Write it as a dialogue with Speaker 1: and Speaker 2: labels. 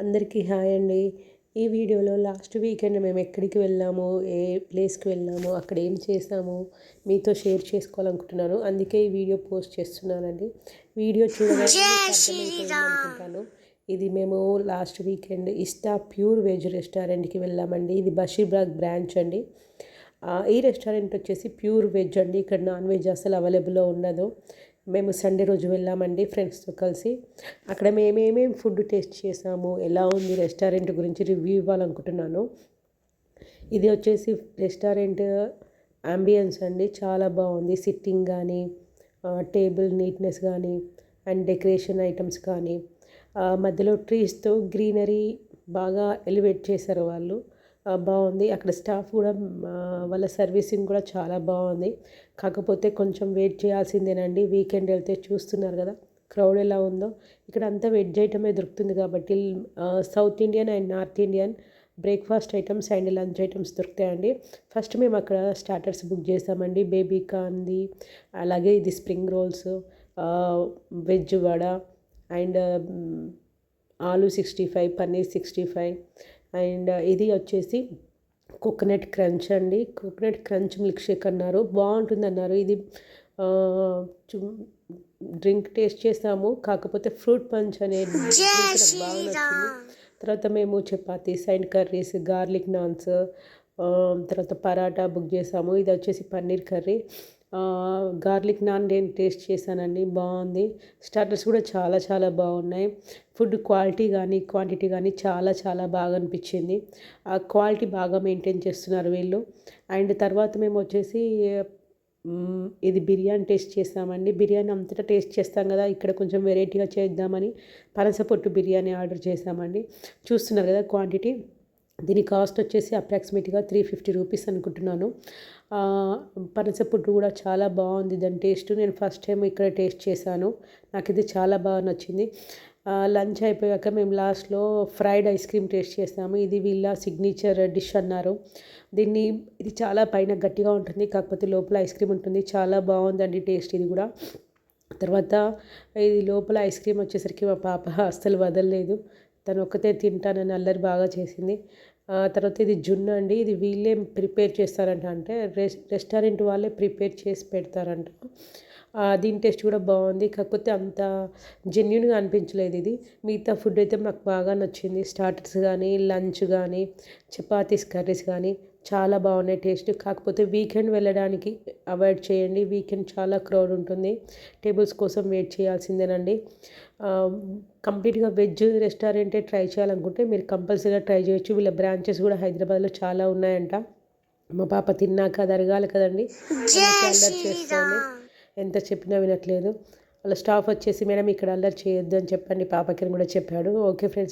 Speaker 1: అందరికీ హాయ్ అండి. ఈ వీడియోలో లాస్ట్ వీకెండ్ మేము ఎక్కడికి వెళ్ళాము, ఏ ప్లేస్కి వెళ్ళాము, అక్కడ ఏం చేసాము మీతో షేర్ చేసుకోవాలనుకుంటున్నాను. అందుకే ఈ వీడియో పోస్ట్ చేస్తున్నానండి. వీడియో చూడగానే అర్థమైపోయింది అనుకుంటాను. ఇది మేము లాస్ట్ వీకెండ్ ఇష్టా ప్యూర్ వెజ్ రెస్టారెంట్కి వెళ్ళామండి. ఇది బషీర్బాగ్ బ్రాంచ్ అండి. ఈ రెస్టారెంట్ వచ్చేసి ప్యూర్ వెజ్ అండి. ఇక్కడ నాన్ వెజ్ అసలు అవైలబుల్లో ఉండదు. మేము సండే రోజు వెళ్ళామండి ఫ్రెండ్స్తో కలిసి. అక్కడ మేమేమేమి ఫుడ్ టేస్ట్ చేసాము, ఎలా ఉంది రెస్టారెంట్ గురించి రివ్యూ ఇవ్వాలనుకుంటున్నాను. ఇది వచ్చేసి రెస్టారెంట్ అంబియన్స్ అండి, చాలా బాగుంది. సిట్టింగ్ కానీ, టేబుల్ నీట్నెస్ కానీ, అండ్ డెకరేషన్ ఐటమ్స్ కానీ, మధ్యలో ట్రీస్తో గ్రీనరీ బాగా ఎలివేట్ చేశారు వాళ్ళు. బాగుంది. అక్కడ స్టాఫ్ కూడా వాళ్ళ సర్వీసింగ్ కూడా చాలా బాగుంది. కాకపోతే కొంచెం వెయిట్ చేయాల్సిందేనండి. వీకెండ్ వెళ్తే చూస్తున్నారు కదా క్రౌడ్ ఎలా ఉందో. ఇక్కడ అంతా వెజ్ ఐటమే దొరుకుతుంది కాబట్టి south Indian and north Indian breakfast items and lunch items దొరుకుతాయండి. ఫస్ట్ మేము అక్కడ స్టార్టర్స్ బుక్ చేసామండి. బేబీ కార్న్ది, అలాగే ఇది spring rolls, veg vada, and ఆలు 65, పన్నీర్ 65, అండ్ ఇది వచ్చేసి కోకోనట్ క్రంచ్ అండి. కోకోనట్ క్రంచ్ మిల్క్ షేక్ అన్నారు, బాగుంటుంది అన్నారు. ఇది డ్రింక్ టేస్ట్ చేసాము, కాకపోతే ఫ్రూట్ పంచ్ అనేది బాగా నచ్చింది. తర్వాత మేము chapatis and curries, garlic naans, తర్వాత పరాటా బుక్ చేసాము. ఇది వచ్చేసి పన్నీర్ కర్రీ, గార్లిక్ నాన్ నేను టేస్ట్ చేశానండి, బాగుంది. స్టార్టర్స్ కూడా చాలా చాలా బాగున్నాయి. ఫుడ్ క్వాలిటీ కానీ క్వాంటిటీ కానీ చాలా చాలా బాగా అనిపించింది. ఆ క్వాలిటీ బాగా మెయింటైన్ చేస్తున్నారు వీళ్ళు. అండ్ తర్వాత మేము వచ్చేసి ఇది బిర్యానీ టేస్ట్ చేస్తామండి. బిర్యానీ అంతటా టేస్ట్ చేస్తాం కదా, ఇక్కడ కొంచెం వెరైటీగా చేద్దామని పనసపొట్టు బిర్యానీ ఆర్డర్ చేసామండి. చూస్తున్నారు కదా క్వాంటిటీ. దీని కాస్ట్ వచ్చేసి అప్రాక్సిమేట్గా 350 రూపీస్ అనుకుంటున్నాను. పనసపొట్టు కూడా చాలా బాగుంది దాని టేస్ట్. నేను ఫస్ట్ టైం ఇక్కడ టేస్ట్ చేశాను, నాకు ఇది చాలా బాగా నచ్చింది. లంచ్ అయిపోయాక మేము లాస్ట్లో ఫ్రైడ్ ఐస్ క్రీమ్ టేస్ట్ చేసాము. ఇది వీళ్ళ సిగ్నేచర్ డిష్ అన్నారు. ఇది చాలా పైన గట్టిగా ఉంటుంది, కాకపోతే లోపల ఐస్ క్రీమ్ ఉంటుంది. చాలా బాగుందండి టేస్ట్ ఇది కూడా. తర్వాత ఇది లోపల ఐస్ క్రీమ్ వచ్చేసరికి మా పాప అస్సలు వదలలేదు, తను ఒక్కతే తింటానని అల్లరి బాగా చేసింది. తర్వాత ఇది జున్ను అండి. ఇది వీళ్ళే ప్రిపేర్ చేస్తారంట, అంటే రెస్టారెంట్ వాళ్ళే ప్రిపేర్ చేసి పెడతారంట. దీని టేస్ట్ కూడా బాగుంది, కాకపోతే అంత జెన్యున్గా అనిపించలేదు ఇది. మిగతా ఫుడ్ అయితే నాకు బాగా నచ్చింది. స్టార్టర్స్ కానీ, లంచ్ కానీ, చపాతీస్, కర్రీస్ కానీ చాలా బాగున్నాయి టేస్ట్. కాకపోతే వీకెండ్ వెళ్ళడానికి అవాయిడ్ చేయండి, వీకెండ్ చాలా క్రౌడ్ ఉంటుంది. టేబుల్స్ కోసం వెయిట్ చేయాల్సిందేనండి. కంప్లీట్గా వెజ్ రెస్టారెంటే ట్రై చేయాలనుకుంటే మీరు కంపల్సరీగా ట్రై చేయొచ్చు. వీళ్ళ బ్రాంచెస్ కూడా హైదరాబాద్లో చాలా ఉన్నాయంట. మా పాప తిన్నాక అది అరగాలి కదండి, అల్లరి చేస్తాను, ఎంత చెప్పినా వినట్లేదు. వాళ్ళ స్టాఫ్ వచ్చేసి మేడం ఇక్కడ అల్లరి చేయొద్దు అని చెప్పండి పాపకి అని కూడా చెప్పాడు. Okay friends.